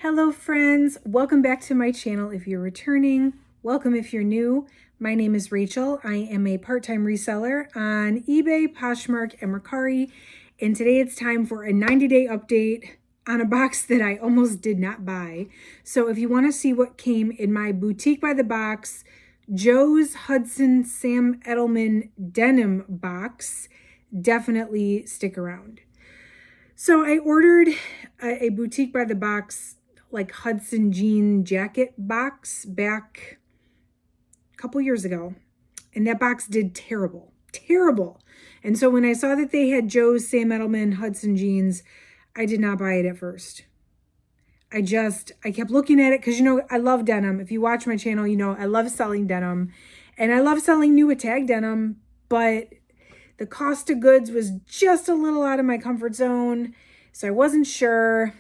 Hello friends, welcome back to my channel if you're returning. Welcome if you're new. My name is Rachel. I am a part-time reseller on eBay, Poshmark, and Mercari. And today it's time for a 90-day update on a box that I almost did not buy. So if you want to see what came in my Boutique by the Box, Joe's Hudson Sam Edelman denim box, definitely stick around. So I ordered a Boutique by the Box like Hudson jean jacket box back a couple years ago. And that box did terrible. And so when I saw that they had Joe's Sam Edelman Hudson jeans, I did not buy it at first. I kept looking at it because, I love denim. If you watch my channel, I love selling denim. And I love selling new with tag denim, but the cost of goods was just a little out of my comfort zone. So I wasn't sure.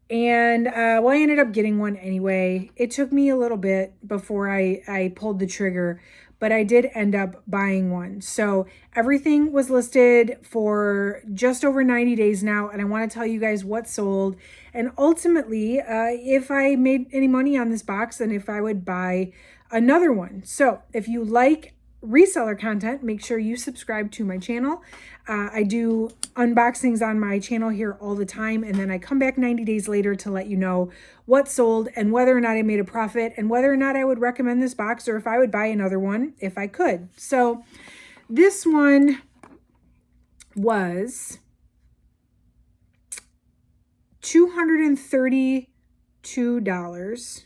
And I ended up getting one anyway. It took me a little bit before I pulled the trigger, but I did end up buying one. So everything was listed for just over 90 days now. And I want to tell you guys what sold. And ultimately, if I made any money on this box and if I would buy another one. So if you like reseller content, make sure you subscribe to my channel. I do unboxings on my channel here all the time, and then I come back 90 days later to let you know what sold and whether or not I made a profit and whether or not I would recommend this box or if I would buy another one if I could. So this one was $232.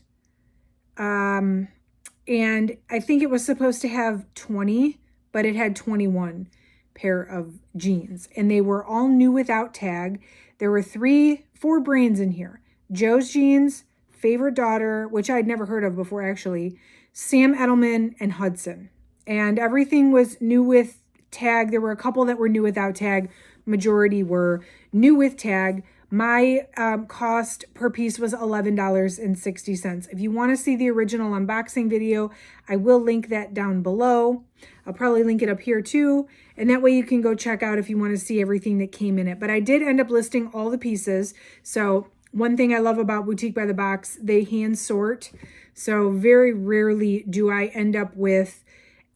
And I think it was supposed to have 20, but it had 21 pair of jeans. And they were all new without tag. There were 4 brands in here. Joe's Jeans, Favorite Daughter, which I'd never heard of before actually, Sam Edelman, and Hudson. And everything was new with tag. There were a couple that were new without tag. Majority were new with tag. My cost per piece was $11.60. If you want to see the original unboxing video, I will link that down below. I'll probably link it up here too. And that way you can go check out if you want to see everything that came in it. But I did end up listing all the pieces. So one thing I love about Boutique by the Box, they hand sort. So very rarely do I end up with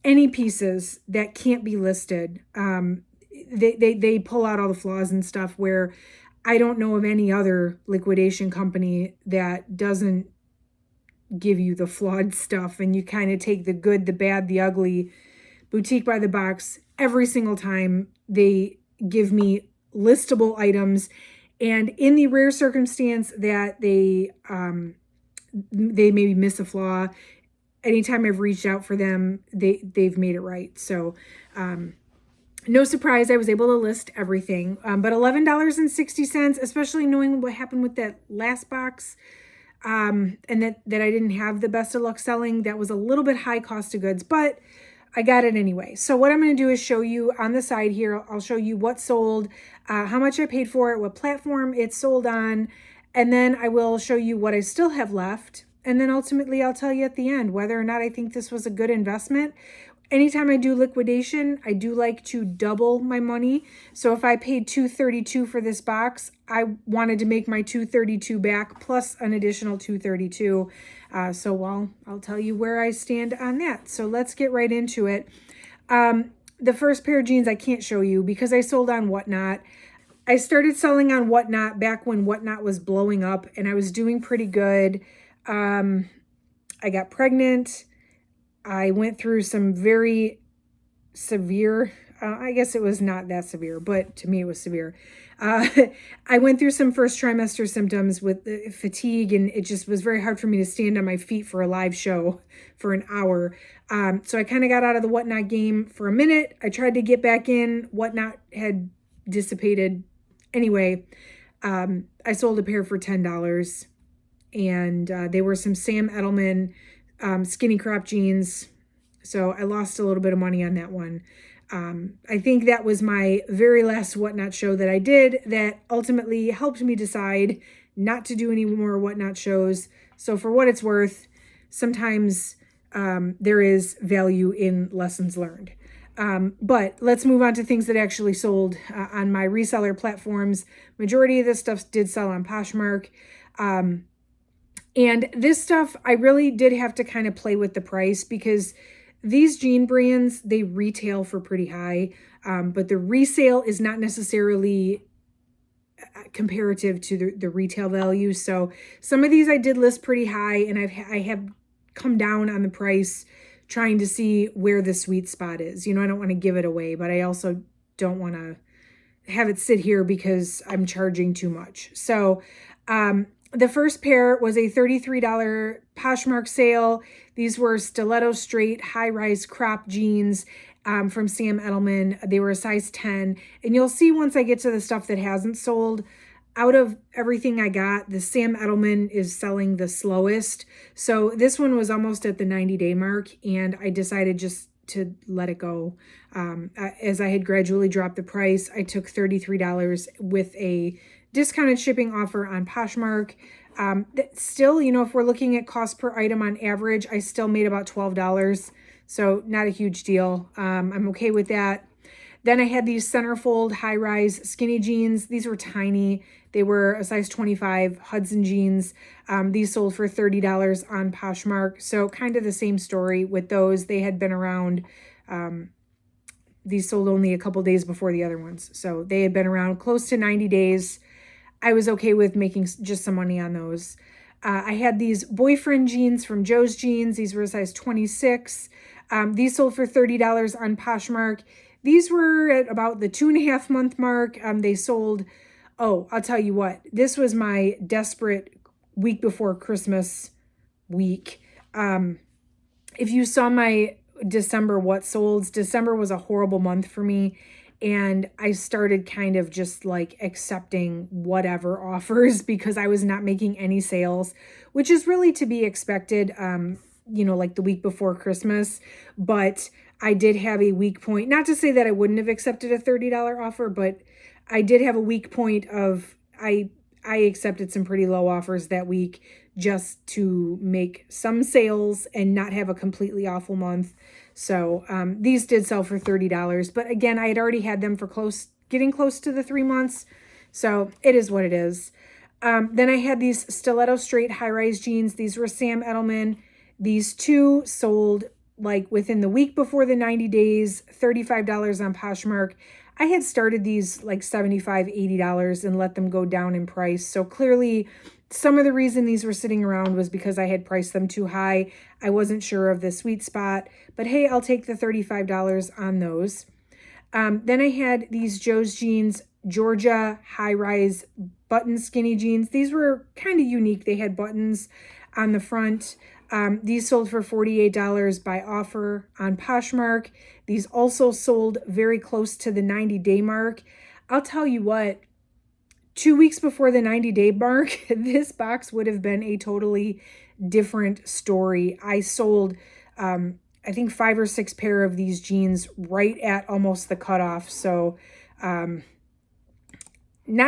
any pieces that can't be listed. They pull out all the flaws and stuff where I don't know of any other liquidation company that doesn't give you the flawed stuff and you kind of take the good, the bad, the ugly. Boutique by the Box, every single time they give me listable items, and in the rare circumstance that they maybe miss a flaw, anytime I've reached out for them, they've made it right. So no surprise, I was able to list everything, but $11.60, especially knowing what happened with that last box, and that I didn't have the best of luck selling. That was a little bit high cost of goods, but I got it anyway. So what I'm going to do is show you on the side here. I'll show you what sold, how much I paid for it, what platform it sold on, and then I will show you what I still have left. And then ultimately I'll tell you at the end whether or not I think this was a good investment. Anytime I do liquidation, I do like to double my money. So if I paid $232 for this box, I wanted to make my $232 back plus an additional $232. So I'll tell you where I stand on that. So let's get right into it. The first pair of jeans I can't show you because I sold on Whatnot. I started selling on Whatnot back when Whatnot was blowing up and I was doing pretty good. I got pregnant. I went through some very severe, I guess it was not that severe, but to me it was severe. I went through some first trimester symptoms with fatigue, and it just was very hard for me to stand on my feet for a live show for an hour. So I kind of got out of the Whatnot game for a minute. I tried to get back in. Whatnot had dissipated. Anyway, I sold a pair for $10, and they were some Sam Edelman skinny crop jeans. So I lost a little bit of money on that one. I think that was my very last Whatnot show that I did that ultimately helped me decide not to do any more Whatnot shows. So for what it's worth, sometimes there is value in lessons learned. But let's move on to things that actually sold on my reseller platforms. Majority of this stuff did sell on Poshmark. And this stuff, I really did have to kind of play with the price because these jean brands, they retail for pretty high, but the resale is not necessarily comparative to the retail value. So some of these I did list pretty high, and I have come down on the price trying to see where the sweet spot is. You know, I don't want to give it away, but I also don't want to have it sit here because I'm charging too much. So the first pair was a $33 Poshmark sale. These were stiletto straight high-rise crop jeans from Sam Edelman. They were a size 10. And you'll see once I get to the stuff that hasn't sold, out of everything I got, the Sam Edelman is selling the slowest. So this one was almost at the 90-day mark, and I decided just to let it go. As I had gradually dropped the price, I took $33 with a discounted shipping offer on Poshmark. Still, you know, if we're looking at cost per item on average, I still made about $12. So not a huge deal. I'm okay with that. Then I had these centerfold high-rise skinny jeans. These were tiny. They were a size 25 Hudson jeans. These sold for $30 on Poshmark. So kind of the same story with those. They had been around. These sold only a couple days before the other ones. So they had been around close to 90 days. I was okay with making just some money on those. I had these boyfriend jeans from Joe's Jeans. These were a size 26. These sold for $30 on Poshmark. These were at about the 2.5 month mark. They sold, oh, I'll tell you what, this was my desperate week before Christmas week. If you saw my December what solds, December was a horrible month for me. And I started kind of just like accepting whatever offers because I was not making any sales, which is really to be expected, you know, like the week before Christmas. But I did have a weak point, not to say that I wouldn't have accepted a $30 offer, but I did have a weak point of I accepted some pretty low offers that week just to make some sales and not have a completely awful month. So these did sell for $30, but again, I had already had them for getting close to the 3 months. So it is what it is. Then I had these stiletto straight high-rise jeans. These were Sam Edelman. These two sold like within the week before the 90 days, $35 on Poshmark. I had started these like $75, $80 and let them go down in price. So clearly some of the reason these were sitting around was because I had priced them too high. I wasn't sure of the sweet spot, but hey, I'll take the $35 on those. Then I had these Joe's Jeans Georgia high-rise button skinny jeans. These were kind of unique. They had buttons on the front. These sold for $48 by offer on Poshmark. These also sold very close to the 90-day mark. I'll tell you what, 2 weeks before the 90-day mark, this box would have been a totally different story. I sold, I think 5 or 6 pair of these jeans right at almost the cutoff. So not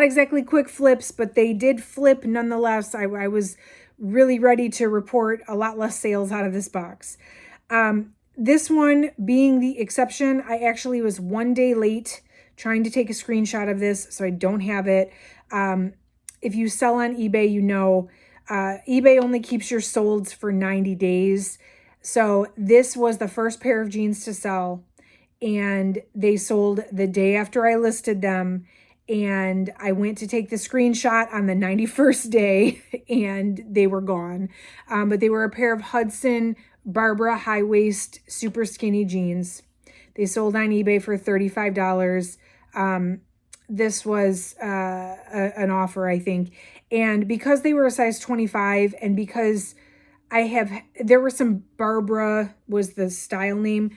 exactly quick flips, but they did flip nonetheless. I was really ready to report a lot less sales out of this box. This one being the exception, I actually was 1 day late trying to take a screenshot of this, so I don't have it. If you sell on eBay, you know, eBay only keeps your solds for 90 days. So this was the first pair of jeans to sell, and they sold the day after I listed them. And I went to take the screenshot on the 91st day and they were gone. But they were a pair of Hudson Barbara high waist super skinny jeans. They sold on eBay for $35. This was an offer, I think. And because they were a size 25 and because there were some Barbara was the style name.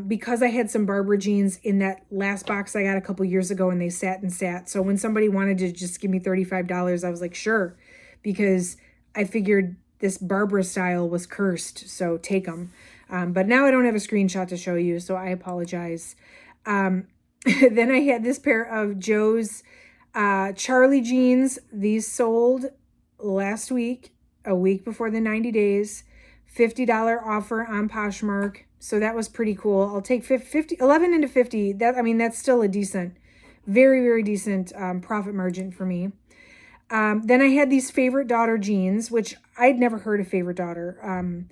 Because I had some Barbara jeans in that last box I got a couple years ago and they sat and sat. So when somebody wanted to just give me $35, I was like, sure, because I figured this Barbara style was cursed. So take them. But now I don't have a screenshot to show you, so I apologize. Then I had this pair of Joe's Charlie jeans. These sold last week, a week before the 90 days, $50 offer on Poshmark. So that was pretty cool. I'll take 11 into 50. That's still a decent, very, very decent profit margin for me. Then I had these Favorite Daughter jeans, which I'd never heard of Favorite Daughter.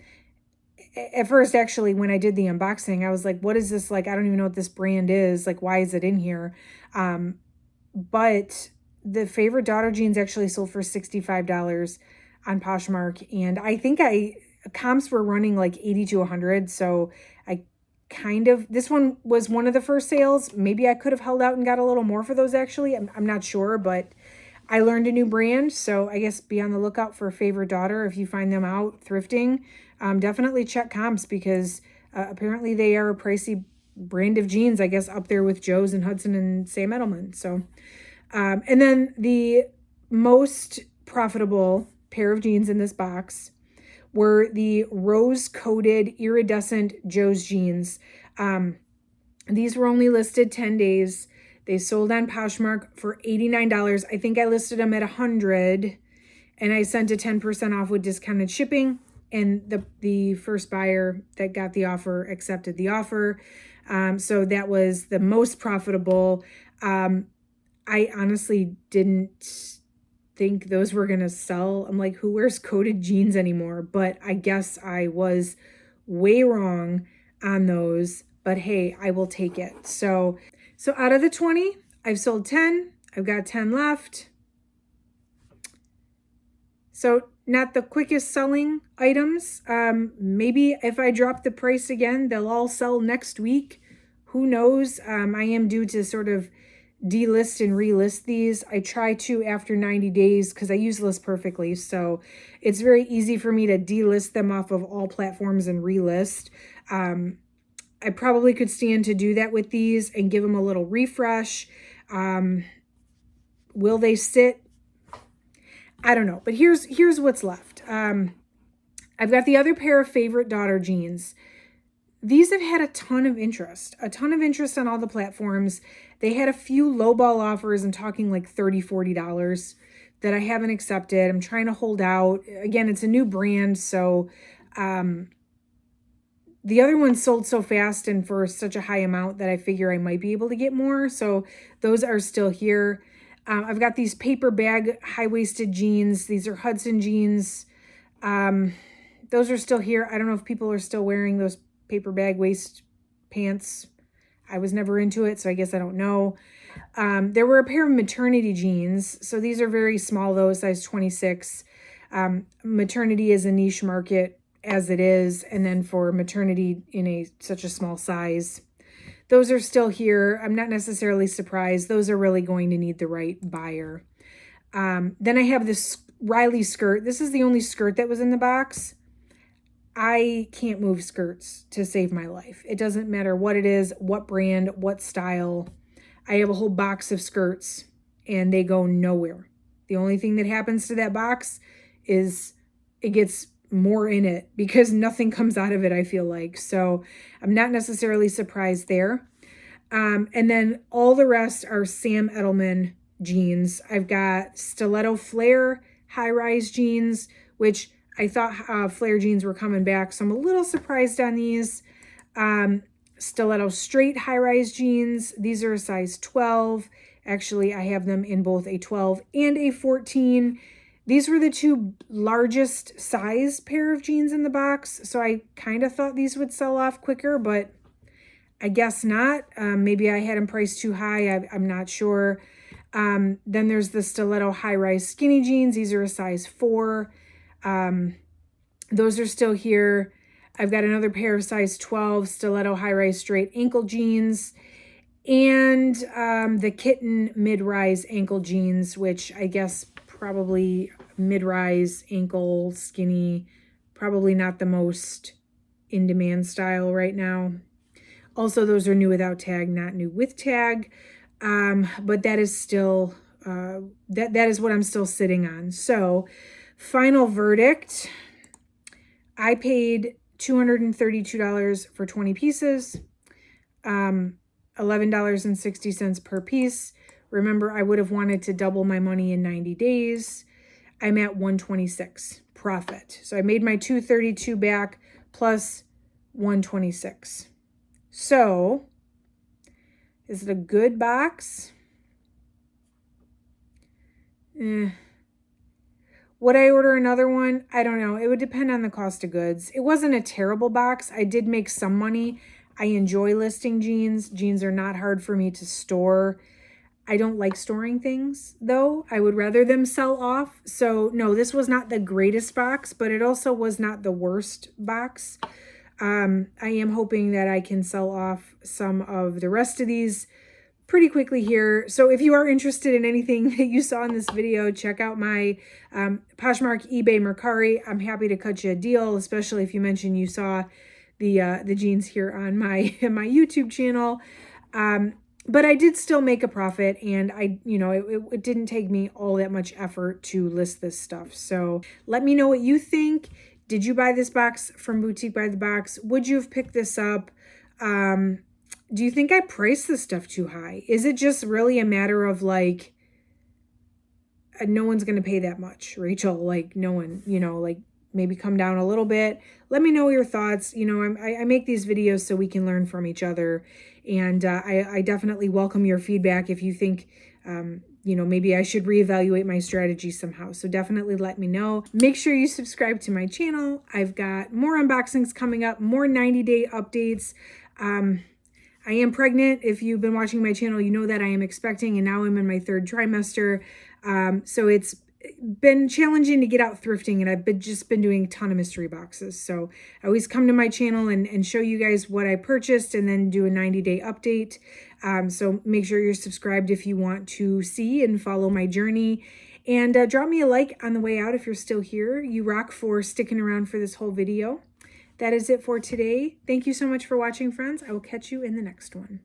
At first, actually, when I did the unboxing, I was like, what is this? Like, I don't even know what this brand is. Like, why is it in here? But the Favorite Daughter jeans actually sold for $65 on Poshmark. And I think comps were running like 80 to 100. So I this one was one of the first sales. Maybe I could have held out and got a little more for those actually. I'm not sure, but I learned a new brand. So I guess be on the lookout for Favorite Daughter. If you find them out thrifting, definitely check comps because apparently they are a pricey brand of jeans, I guess up there with Joe's and Hudson and Sam Edelman. So, and then the most profitable pair of jeans in this box were the rose-coated iridescent Joe's jeans. These were only listed 10 days. They sold on Poshmark for $89. I think I listed them at $100, and I sent a 10% off with discounted shipping. And the first buyer that got the offer accepted the offer. So that was the most profitable. I honestly didn't think those were going to sell. I'm like, who wears coated jeans anymore? But I guess I was way wrong on those. But hey, I will take it. So out of the 20, I've sold 10. I've got 10 left. So not the quickest selling items. Maybe if I drop the price again, they'll all sell next week. Who knows? I am due to sort of delist and relist these. I try to after 90 days because I use List Perfectly. So it's very easy for me to delist them off of all platforms and relist. I probably could stand to do that with these and give them a little refresh. Will they sit? I don't know, but here's what's left. I've got the other pair of Favorite Daughter jeans. These have had a ton of interest on all the platforms. They had a few lowball offers. I'm talking like $30, $40 that I haven't accepted. I'm trying to hold out. Again, it's a new brand, so the other ones sold so fast and for such a high amount that I figure I might be able to get more. So those are still here. I've got these paper bag high-waisted jeans. These are Hudson jeans. Those are still here. I don't know if people are still wearing those paper bag waist pants. I was never into it, so I guess I don't know. There were a pair of maternity jeans. So these are very small, though, size 26. Maternity is a niche market as it is. And then for maternity in such a small size, those are still here. I'm not necessarily surprised. Those are really going to need the right buyer. Then I have this Riley skirt. This is the only skirt that was in the box. I can't move skirts to save my life. It doesn't matter what it is, what brand, what style. I have a whole box of skirts and they go nowhere. The only thing that happens to that box is it gets more in it because nothing comes out of it, I feel like. So I'm not necessarily surprised there. And then all the rest are Sam Edelman jeans. I've got stiletto flare high-rise jeans, which I thought flare jeans were coming back, so I'm a little surprised on these. Stiletto straight high-rise jeans. These are a size 12. Actually, I have them in both a 12 and a 14. These were the two largest size pair of jeans in the box, so I kind of thought these would sell off quicker, but I guess not. Maybe I had them priced too high. I'm not sure. Then there's the stiletto high-rise skinny jeans. These are a size 4. Those are still here. I've got another pair of size 12 stiletto high-rise straight ankle jeans and the kitten mid-rise ankle jeans, which I guess probably mid-rise ankle skinny, probably not the most in-demand style right now. Also, those are new without tag, not new with tag. But that is still, that is what I'm still sitting on. So final verdict, I paid $232 for 20 pieces, $11.60 per piece. Remember, I would have wanted to double my money in 90 days. I'm at $126 profit. So I made my $232 back plus $126. So is it a good box? Would I order another one? I don't know. It would depend on the cost of goods. It wasn't a terrible box. I did make some money. I enjoy listing jeans. Jeans are not hard for me to store. I don't like storing things, though. I would rather them sell off. So, no, this was not the greatest box, but it also was not the worst box. I am hoping that I can sell off some of the rest of these pretty quickly here. So if you are interested in anything that you saw in this video, check out my Poshmark, eBay, Mercari. I'm happy to cut you a deal, especially if you mention you saw the jeans here on my my YouTube channel. But I did still make a profit, and it didn't take me all that much effort to list this stuff. So let me know what you think. Did you buy this box from Boutique by the Box? Would you have picked this up? Do you think I priced this stuff too high? Is it just really a matter of like, no one's going to pay that much, Rachel? Like no one, like maybe come down a little bit. Let me know your thoughts. I make these videos so we can learn from each other. And I definitely welcome your feedback if you think, maybe I should reevaluate my strategy somehow. So definitely let me know. Make sure you subscribe to my channel. I've got more unboxings coming up, more 90-day updates. I am pregnant. If you've been watching my channel, you know that I am expecting, and now I'm in my 3rd trimester. So it's been challenging to get out thrifting, and I've just been doing a ton of mystery boxes. So I always come to my channel and show you guys what I purchased and then do a 90-day update. So make sure you're subscribed if you want to see and follow my journey. And drop me a like on the way out if you're still here. You rock for sticking around for this whole video. That is it for today. Thank you so much for watching, friends. I will catch you in the next one.